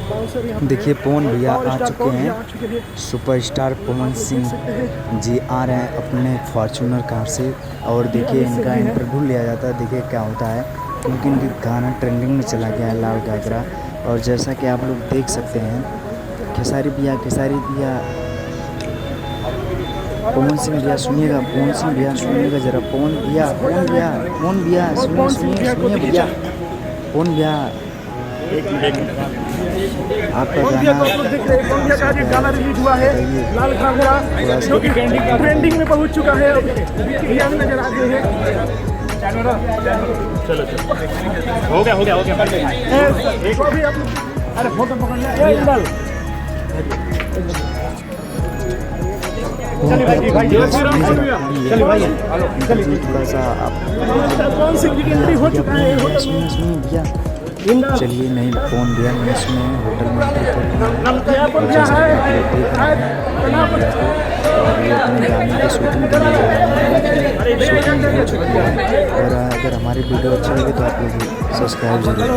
देखिए पवन भैया आ चुके हैं, सुपरस्टार पवन सिंह जी आ रहे हैं अपने फॉर्च्यूनर कार से। और देखिए इनका इंटरव्यू लिया जाता है, देखिए क्या होता है, क्योंकि इनकी गाना ट्रेंडिंग में चला गया है लाल घाघरा। और जैसा कि आप लोग देख सकते हैं, खेसारी भैया पवन सिंह भैया सुनिएगा, पवन सिंह भैया सुनिएगा ज़रा, पवन भैया सुनिए भैया, पवन भैया आपका गाना रिलीज हुआ है लाल घाघरा, जो कि ट्रेंडिंग में पहुंच चुका है। भैया भी नजर आते हैं। चलो हो गया एक और भी आप अरे फोटो पकड़ लिया। चलिए भाई थोड़ा सा पवन सिंह जी की एंट्री हो चुका है। सुनिए भैया, चलिए नहीं फोन दिया मैंने, सुने होटल में और ये अपने गाने की शूटिंग करने जा रहे हैं। और अगर हमारी वीडियो अच्छी लगी तो आप लोग सब्सक्राइब जरूर।